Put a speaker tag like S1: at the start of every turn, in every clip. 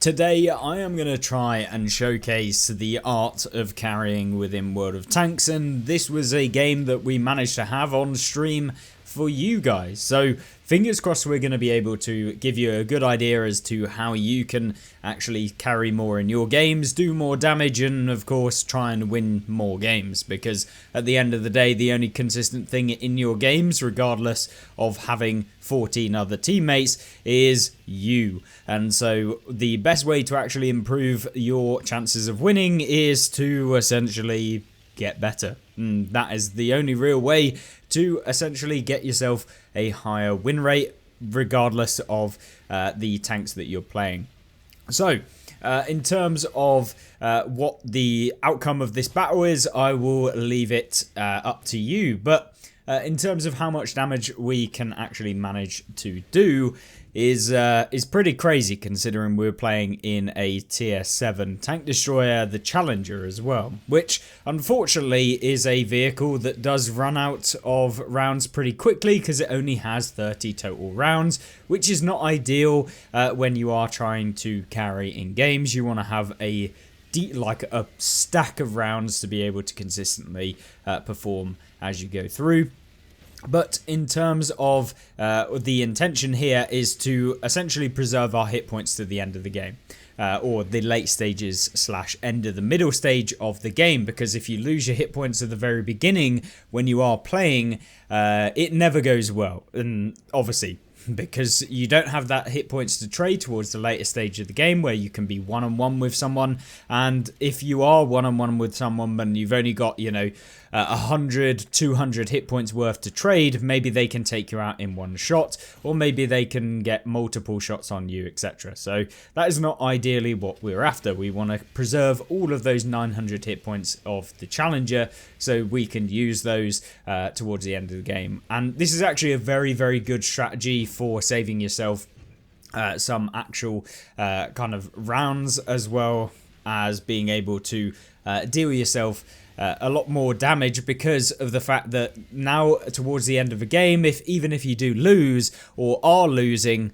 S1: Today I am going to try and showcase the art of carrying within World of Tanks, and this was a game that we managed to have on stream for you guys. So fingers crossed we're going to be able to give you a good idea as to how you can actually carry more in your games, do more damage, and of course try and win more games, because at the end of the day the only consistent thing in your games, regardless of having 14 other teammates, is you. And so the best way to actually improve your chances of winning is to essentially get better. And that is the only real way to essentially get yourself a higher win rate, regardless of the tanks that you're playing. So in terms of what the outcome of this battle is, I will leave it up to you. But in terms of how much damage we can actually manage to do is pretty crazy, considering we're playing in a tier 7 tank destroyer, the Challenger, as well, which unfortunately is a vehicle that does run out of rounds pretty quickly because it only has 30 total rounds, which is not ideal when you are trying to carry in games. You want to have a stack of rounds to be able to consistently perform as you go through. But in terms of the intention here is to essentially preserve our hit points to the end of the game, or the late stages / end of the middle stage of the game, because if you lose your hit points at the very beginning when you are playing, it never goes well. And obviously, because you don't have that hit points to trade towards the later stage of the game where you can be one-on-one with someone. And if you are one-on-one with someone and you've only got, 100, 200 hit points worth to trade, maybe they can take you out in one shot, or maybe they can get multiple shots on you, etc. So that is not ideally what we're after. We want to preserve all of those 900 hit points of the Challenger so we can use those towards the end of the game. And this is actually a very, very good strategy for saving yourself some actual kind of rounds, as well as being able to deal yourself a lot more damage, because of the fact that now towards the end of a game, even if you do lose or are losing,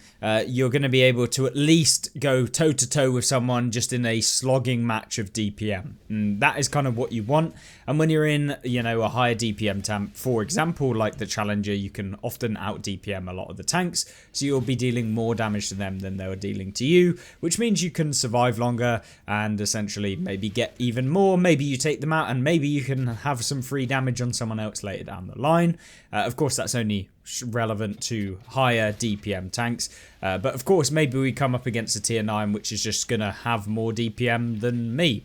S1: you're going to be able to at least go toe to toe with someone just in a slogging match of DPM. And that is kind of what you want. And when you're in, a higher DPM tank, for example, like the Challenger, you can often out DPM a lot of the tanks, so you'll be dealing more damage to them than they were dealing to you, which means you can survive longer and essentially maybe get even more. Maybe you take them out and maybe you can have some free damage on someone else later down the line. Of course, that's only relevant to higher DPM tanks, but of course maybe we come up against a tier 9 which is just going to have more DPM than me.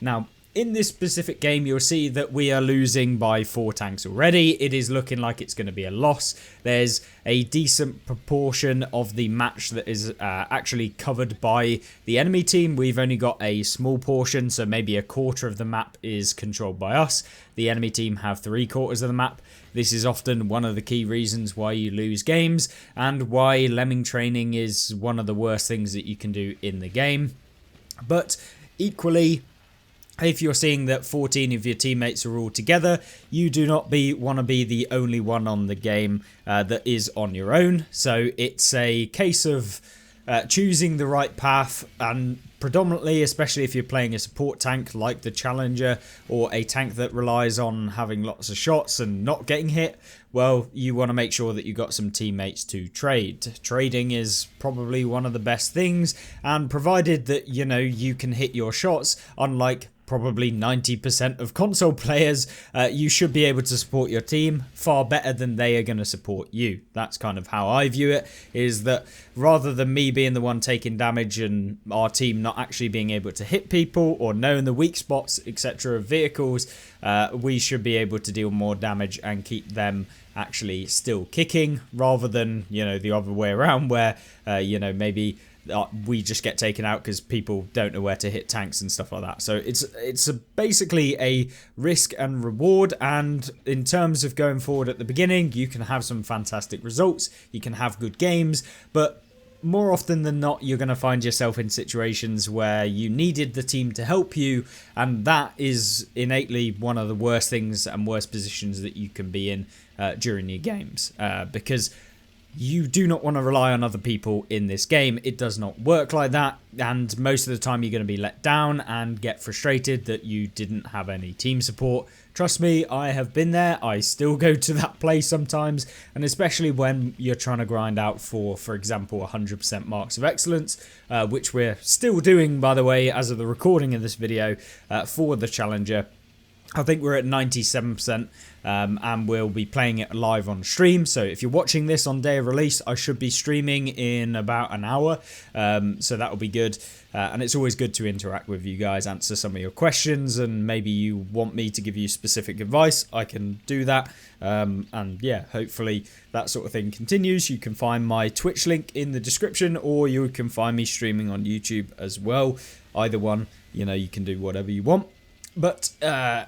S1: Now, in this specific game, you'll see that we are losing by 4 tanks already. It is looking like it's going to be a loss. There's a decent proportion of the match that is actually covered by the enemy team. We've only got a small portion, so maybe a quarter of the map is controlled by us. The enemy team have 3/4 of the map. This is often one of the key reasons why you lose games, and why lemming training is one of the worst things that you can do in the game. But equally, if you're seeing that 14 of your teammates are all together, you do not want to be the only one on the game that is on your own. So it's a case of choosing the right path, and predominantly, especially if you're playing a support tank like the Challenger, or a tank that relies on having lots of shots and not getting hit, well, you want to make sure that you got some teammates to trade. Trading is probably one of the best things, and provided that, you can hit your shots, unlike probably 90% of console players, you should be able to support your team far better than they are going to support you. That's kind of how I view it, is that rather than me being the one taking damage and our team not actually being able to hit people or knowing the weak spots, etc. of vehicles, we should be able to deal more damage and keep them actually still kicking, rather than, the other way around where, maybe we just get taken out because people don't know where to hit tanks and stuff like that. So it's basically a risk and reward, and in terms of going forward at the beginning, you can have some fantastic results, you can have good games, but more often than not, you're going to find yourself in situations where you needed the team to help you, and that is innately one of the worst things and worst positions that you can be in during your games, because You do not want to rely on other people in this game. It does not work like that, and most of the time you're going to be let down and get frustrated that you didn't have any team support. Trust me, I have been there. I still go to that place sometimes, and especially when you're trying to grind out for example, 100% marks of excellence, which we're still doing, by the way, as of the recording of this video, for the Challenger. I think we're at 97%, and we'll be playing it live on stream. So if you're watching this on day of release, I should be streaming in about an hour. So that'll be good. And it's always good to interact with you guys, answer some of your questions, and maybe you want me to give you specific advice, I can do that. And yeah, hopefully that sort of thing continues. You can find my Twitch link in the description, or you can find me streaming on YouTube as well. Either one, you know, you can do whatever you want. But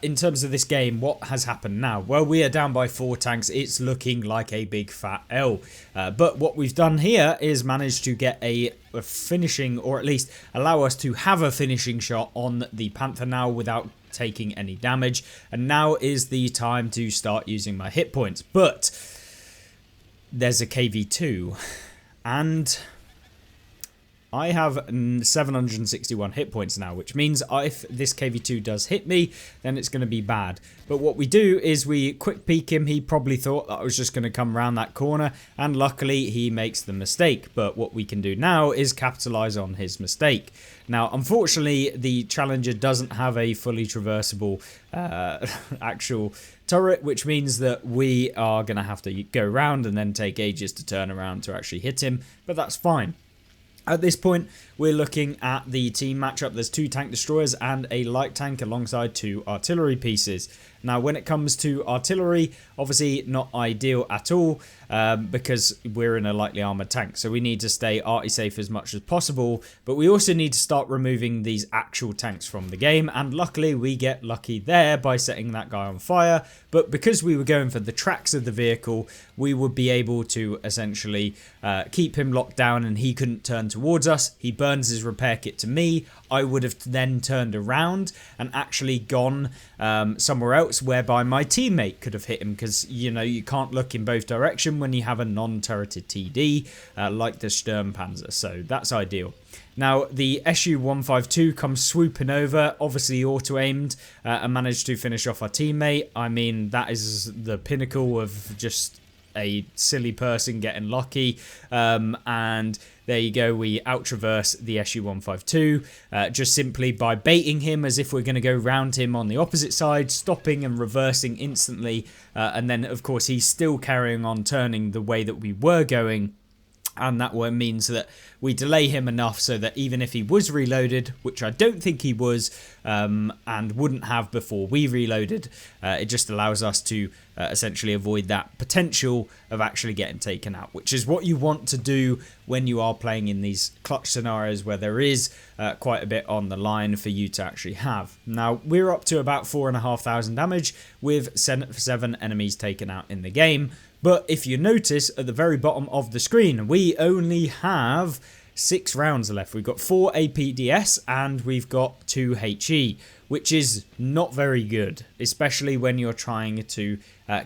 S1: in terms of this game, what has happened now? Well, we are down by 4 tanks. It's looking like a big fat L. But what we've done here is managed to get a finishing, or at least allow us to have a finishing shot on the Panther now without taking any damage. And now is the time to start using my hit points. But there's a KV2, and I have 761 hit points now, which means if this KV2 does hit me, then it's going to be bad. But what we do is we quick peek him. He probably thought that I was just going to come around that corner, and luckily he makes the mistake. But what we can do now is capitalize on his mistake. Now, unfortunately, the Challenger doesn't have a fully traversable actual turret, which means that we are going to have to go around and then take ages to turn around to actually hit him, but that's fine. At this point, we're looking at the team matchup. There's 2 tank destroyers and a light tank alongside 2 artillery pieces. Now, when it comes to artillery, obviously not ideal at all, because we're in a lightly armoured tank. So we need to stay arty safe as much as possible. But we also need to start removing these actual tanks from the game. And luckily, we get lucky there by setting that guy on fire. But because we were going for the tracks of the vehicle, we would be able to essentially keep him locked down, and he couldn't turn towards us. He burns his repair kit to me. I would have then turned around and actually gone somewhere else, whereby my teammate could have hit him, because, you know, you can't look in both directions when you have a non-turreted TD like the Sturmpanzer, so that's ideal. Now, the Su-152 comes swooping over, obviously auto-aimed, and managed to finish off our teammate. I mean, that is the pinnacle of just a silly person getting lucky, and there you go, we out-traverse the Su-152 just simply by baiting him as if we're going to go round him on the opposite side, stopping and reversing instantly, and then of course he's still carrying on turning the way that we were going. And that one means that we delay him enough so that even if he was reloaded, which I don't think he was, and wouldn't have before we reloaded, it just allows us to essentially avoid that potential of actually getting taken out, which is what you want to do when you are playing in these clutch scenarios where there is quite a bit on the line for you to actually have. Now, we're up to about 4,500 damage with 7 enemies taken out in the game. But if you notice at the very bottom of the screen, we only have 6 rounds left. We've got 4 APDS and we've got 2 HE, which is not very good, especially when you're trying to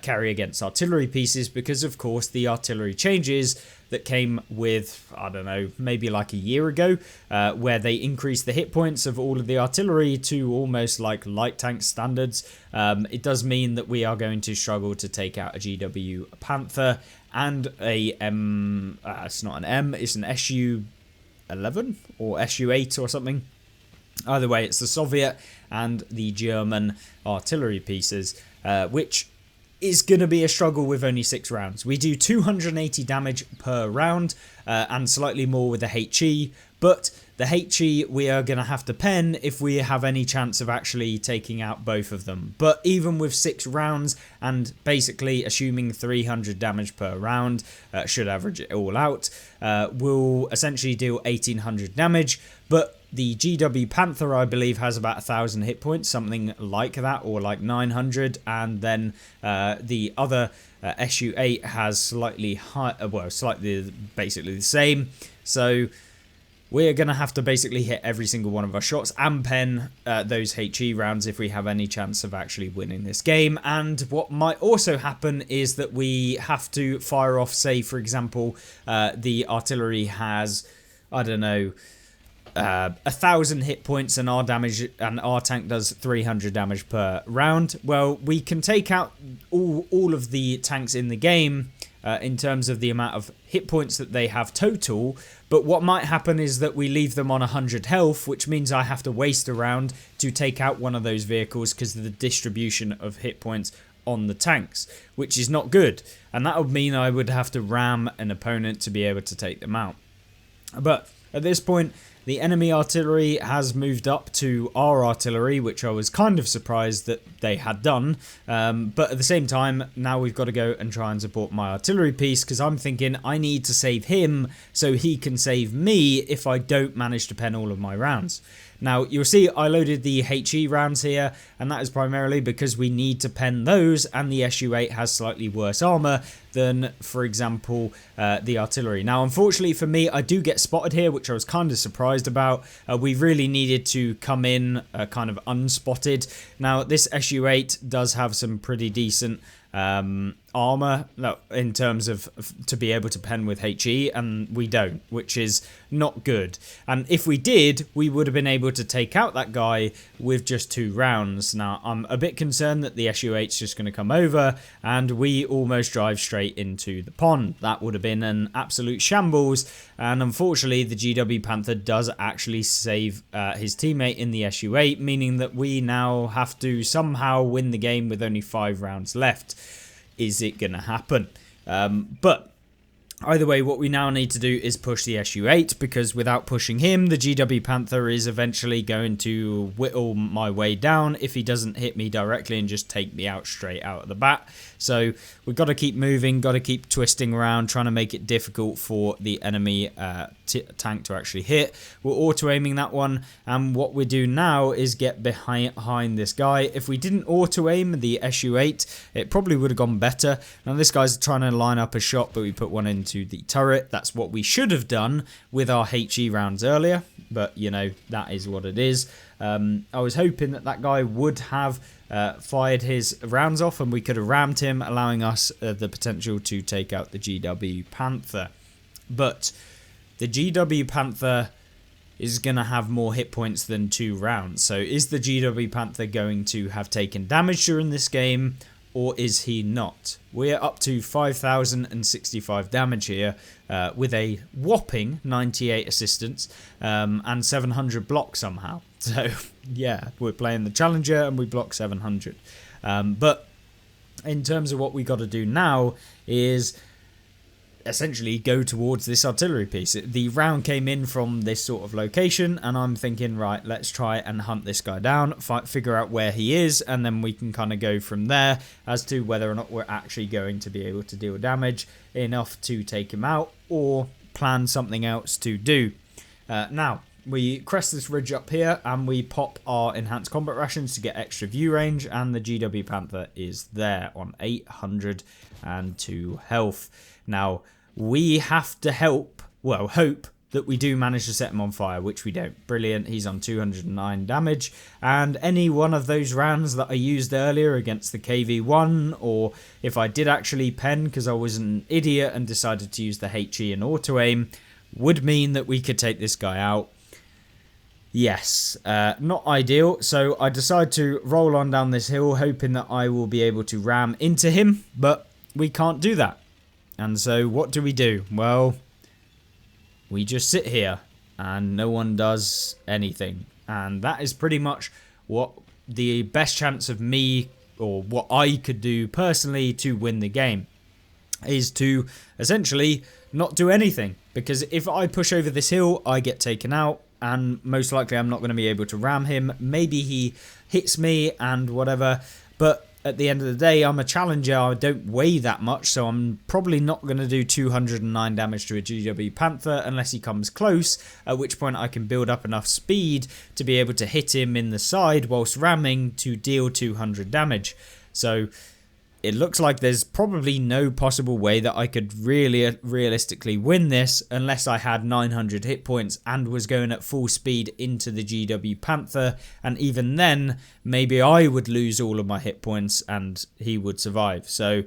S1: carry against artillery pieces, because of course the artillery changes that came with, I don't know, maybe like a year ago, where they increased the hit points of all of the artillery to almost like light tank standards. It does mean that we are going to struggle to take out a GW Panther and a M, it's not an M, it's an Su-11 or Su-8 or something. Either way, it's the Soviet and the German artillery pieces, which is going to be a struggle with only 6 rounds. We do 280 damage per round, and slightly more with the HE, but the HE we are going to have to pen if we have any chance of actually taking out both of them. But even with 6 rounds, and basically assuming 300 damage per round, should average it all out, will essentially deal 1800 damage, but the GW Panther, I believe, has about 1,000 hit points, something like that, or like 900, and then the other Su-8 has slightly high, well, slightly basically the same. So we're going to have to basically hit every single one of our shots and pen those HE rounds if we have any chance of actually winning this game. And what might also happen is that we have to fire off, say, for example, the artillery has, I don't know, 1,000 hit points and our damage and our tank does 300 damage per round. Well, we can take out all of the tanks in the game in terms of the amount of hit points that they have total, but what might happen is that we leave them on 100 health, which means I have to waste a round to take out one of those vehicles because of the distribution of hit points on the tanks, which is not good, and that would mean I would have to ram an opponent to be able to take them out. But at this point, the enemy artillery has moved up to our artillery, which I was kind of surprised that they had done. But at the same time, now we've got to go and try and support my artillery piece, because I'm thinking I need to save him so he can save me if I don't manage to pen all of my rounds. Now, you'll see I loaded the HE rounds here, and that is primarily because we need to pen those, and the SU-8 has slightly worse armor than, for example, the artillery. Now, unfortunately for me, I do get spotted here, which I was kind of surprised about. We really needed to come in kind of unspotted. Now, this SU-8 does have some pretty decent armor in terms of to be able to pen with HE, and we don't, which is not good. And if we did, we would have been able to take out that guy with just 2 rounds. Now, I'm a bit concerned that the SU-8 is just going to come over and we almost drive straight into the pond. That would have been an absolute shambles, and unfortunately the GW Panther does actually save his teammate in the SU-8, meaning that we now have to somehow win the game with only 5 rounds left. Is it going to happen? But either way, what we now need to do is push the SU-8, because without pushing him, the GW Panther is eventually going to whittle my way down if he doesn't hit me directly and just take me out straight out of the bat. So we've got to keep moving, got to keep twisting around, trying to make it difficult for the enemy tank to actually hit. We're auto-aiming that one, and what we do now is get behind this guy. If we didn't auto-aim the SU-8, it probably would have gone better. Now this guy's trying to line up a shot, but we put one into the turret. That's what we should have done with our HE rounds earlier, but you know, that is what it is. I was hoping that that guy would have fired his rounds off and we could have rammed him, allowing us the potential to take out the GW Panther. But the GW Panther is going to have more hit points than 2 rounds. So is the GW Panther going to have taken damage during this game, or is he not? We're up to 5,065 damage here with a whopping 98 assistance and 700 block somehow. So yeah, we're playing the Challenger and we block 700. But in terms of what we got to do now is essentially go towards this artillery piece. The round came in from this sort of location, and I'm thinking, right, let's try and hunt this guy down, figure out where he is, and then we can kind of go from there as to whether or not we're actually going to be able to deal damage enough to take him out, or plan something else to do. Now, we crest this ridge up here and we pop our enhanced combat rations to get extra view range, and the GW Panther is there on 802 health. Now, we have to hope that we do manage to set him on fire, which we don't. Brilliant, he's on 209 damage, and any one of those rounds that I used earlier against the KV-1, or if I did actually pen because I was an idiot and decided to use the HE and auto-aim, would mean that we could take this guy out. Yes, not ideal, so I decide to roll on down this hill, hoping that I will be able to ram into him, but we can't do that. And so what do? Well, we just sit here and no one does anything. And that is pretty much what the best chance of me, or what I could do personally to win the game, is to essentially not do anything. Because if I push over this hill, I get taken out, and most likely I'm not going to be able to ram him. Maybe he hits me and whatever, but at the end of the day, I'm a Challenger, I don't weigh that much, so I'm probably not going to do 209 damage to a GW Panther unless he comes close, at which point I can build up enough speed to be able to hit him in the side whilst ramming to deal 200 damage. So it looks like there's probably no possible way that I could really realistically win this unless I had 900 hit points and was going at full speed into the GW Panther, and even then maybe I would lose all of my hit points and he would survive. So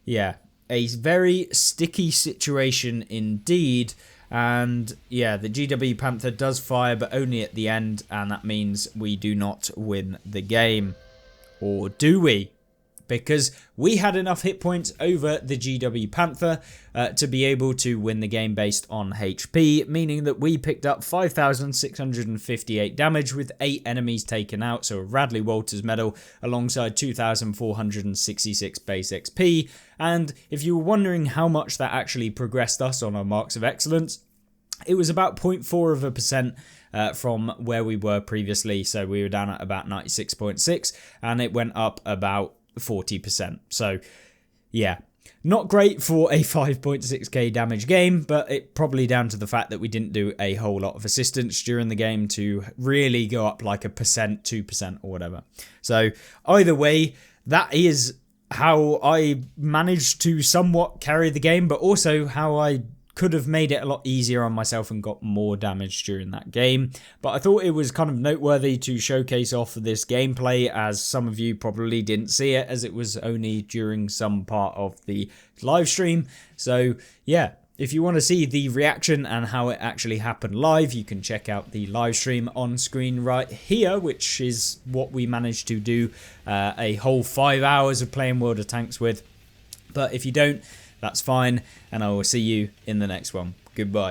S1: yeah, a very sticky situation indeed. And yeah, the GW Panther does fire, but only at the end, and that means we do not win the game. Or do we? Because we had enough hit points over the GW Panther to be able to win the game based on HP, meaning that we picked up 5,658 damage with 8 enemies taken out, so a Radley Walters medal alongside 2,466 base XP. And if you were wondering how much that actually progressed us on our marks of excellence, it was about 0.4% from where we were previously. So we were down at about 96.6 and it went up about 40%. So yeah, not great for a 5.6k damage game, but it probably down to the fact that we didn't do a whole lot of assistance during the game to really go up like 1%, 2% or whatever. So either way, that is how I managed to somewhat carry the game, but also how I could have made it a lot easier on myself and got more damage during that game. But I thought it was kind of noteworthy to showcase off this gameplay, as some of you probably didn't see it as it was only during some part of the live stream. So yeah, if you want to see the reaction and how it actually happened live, you can check out the live stream on screen right here, which is what we managed to do a whole 5 hours of playing World of Tanks with. But if you don't, that's fine, and I will see you in the next one. Goodbye.